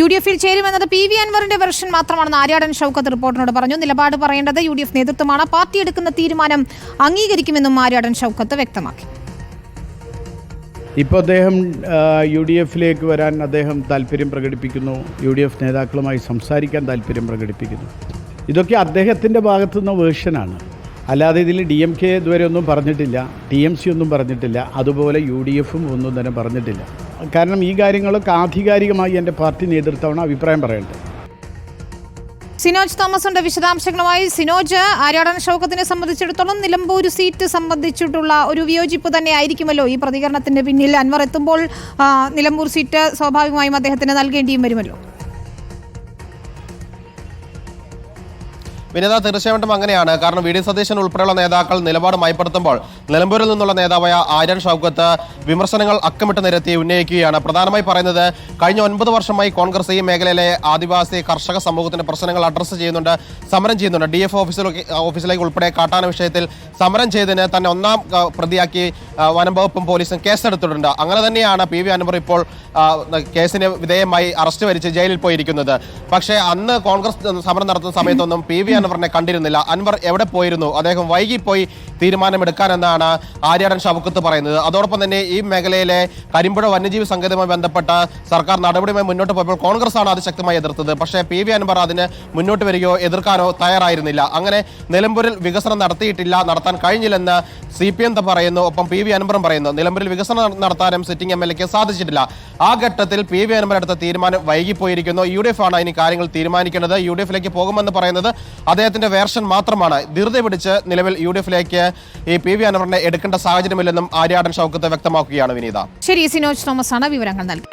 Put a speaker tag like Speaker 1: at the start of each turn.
Speaker 1: UDF-ൽ ചേരുമെന്നത് PV അൻവറിന്റെ version മാത്രമാണെന്ന് ആര്യാടൻ ഷൗക്കത്ത് റിപ്പോർട്ടിനോട് പറഞ്ഞു. നിലപാട് പറയേണ്ടത് UDF നേതൃത്വമാണ്. പാർട്ടി എടുക്കുന്ന തീരുമാനം അംഗീകരിക്കുമെന്നും ആര്യാടൻ ഷൗക്കത്ത് വ്യക്തമാക്കി.
Speaker 2: ഇപ്പോൾ അദ്ദേഹം UDF-ലേക്ക് വരാൻ അദ്ദേഹം താല്പര്യം പ്രകടിപ്പിക്കുന്നു. UDF നേതാക്കളുമായി സംസാരിക്കാൻ താല്പര്യം പ്രകടിപ്പിക്കുന്നു. ഇതൊക്കെ അദ്ദേഹത്തിൻ്റെ ഭാഗത്തുനിന്ന് വേർഷനാണ്. അല്ലാതെ ഇതിൽ DMK ഇതുവരെ ഒന്നും പറഞ്ഞിട്ടില്ല, TMC ഒന്നും പറഞ്ഞിട്ടില്ല, അതുപോലെ UDF-ഉം ഒന്നും തന്നെ പറഞ്ഞിട്ടില്ല. കാരണം ഈ കാര്യങ്ങളൊക്കെ ആധികാരികമായി എൻ്റെ പാർട്ടി നേതൃത്വമാണ് അഭിപ്രായം പറയേണ്ടത്.
Speaker 1: സിനോജ് തോമസ് ഉണ്ട് വിശദാംശങ്ങളുമായി. സിനോജ്, ആര്യാടൻ ഷൗക്കത്തിനെ സംബന്ധിച്ചിടത്തോളം നിലമ്പൂർ സീറ്റ് സംബന്ധിച്ചിട്ടുള്ള ഒരു വിയോജിപ്പ് തന്നെ ആയിരിക്കുമല്ലോ ഈ പ്രതികരണത്തിന്റെ പിന്നിൽ. അൻവർ എത്തുമ്പോൾ നിലമ്പൂർ സീറ്റ് സ്വാഭാവികമായും അദ്ദേഹത്തിന് നൽകേണ്ടിയും വരുമല്ലോ.
Speaker 3: വിനീത, തീർച്ചയായിട്ടും അങ്ങനെയാണ്. കാരണം VD സതീശൻ ഉൾപ്പെടെയുള്ള നേതാക്കൾ നിലപാട് മയപ്പെടുത്തുമ്പോൾ നിലമ്പൂരിൽ നിന്നുള്ള നേതാവായ ആര്യാടൻ ഷൗക്കത്ത് വിമർശനങ്ങൾ അക്കമിട്ട് നിരത്തി ഉന്നയിക്കുകയാണ്. പ്രധാനമായി പറയുന്നത്, കഴിഞ്ഞ 9 വർഷമായി കോൺഗ്രസ് ഈ മേഖലയിലെ ആദിവാസി കർഷക സമൂഹത്തിന്റെ പ്രശ്നങ്ങൾ അഡ്രസ്സ് ചെയ്യുന്നുണ്ട്, സമരം ചെയ്യുന്നുണ്ട്. DF ഓഫീസിലേക്ക് ഉൾപ്പെടെ കാട്ടാന വിഷയത്തിൽ സമരം ചെയ്തതിന് തന്നെ 1ാം പ്രതിയാക്കി വനം വകുപ്പും പോലീസും കേസെടുത്തിട്ടുണ്ട്. അങ്ങനെ തന്നെയാണ് PV അൻവർ ഇപ്പോൾ കേസിന് വിധേയമായി അറസ്റ്റ് വരിച്ച് ജയിലിൽ പോയിരിക്കുന്നത്. പക്ഷേ അന്ന് കോൺഗ്രസ് സമരം നടത്തുന്ന സമയത്തൊന്നും PV അൻവറിനെ കണ്ടിരുന്നില്ല. അൻവർ എവിടെ പോയിരുന്നു? അദ്ദേഹം വൈകിപ്പോയി തീരുമാനമെടുക്കാനെന്നാണ് ആര്യാടൻ ഷൗക്കത്ത് പറയുന്നത്. അതോടൊപ്പം തന്നെ ഈ മേഖലയിലെ കരിമ്പുഴ വന്യജീവി സങ്കേതവുമായി ബന്ധപ്പെട്ട സർക്കാർ നടപടിയുമായി മുന്നോട്ട് പോയപ്പോൾ കോൺഗ്രസ് ആണ് അത് ശക്തമായി എതിർത്തത്. പക്ഷേ PV അൻവർ അതിന് മുന്നോട്ട് വരികയോ എതിർക്കാനോ തയ്യാറായിരുന്നില്ല. അങ്ങനെ നിലമ്പൂരിൽ വികസനം നടത്തിയിട്ടില്ല, നടത്താൻ കഴിഞ്ഞില്ലെന്ന് CPM പറയുന്നു. ഒപ്പം PV അൻവറും പറയുന്നു. നിലമ്പൂരിൽ വികസനം നടത്താനും സിറ്റിംഗ് MLA-ക്ക് സാധിച്ചിട്ടില്ല. ആ ഘട്ടത്തിൽ PV അൻവർ എടുത്ത തീരുമാനം വൈകിപ്പോയിരിക്കുന്നു. UDF ആണ് ഇനി കാര്യങ്ങൾ തീരുമാനിക്കേണ്ടത്. UDF-ലേക്ക് പോകുമെന്ന് പറയുന്നത് അദ്ദേഹത്തിന്റെ വേർഷൻ മാത്രമാണ്. ധൃതി പിടിച്ച് നിലവിൽ UDF-ലേക്ക് ഈ PV അൻവറിനെ എടുക്കേണ്ട സാഹചര്യമില്ലെന്നും ആര്യാടൻ ഷൗക്കത്ത് വ്യക്തമാക്കുകയാണ്. വിനീത,
Speaker 1: ശരി, സിനോജ് തോമസ് ആണ് വിവരങ്ങൾ നൽകി.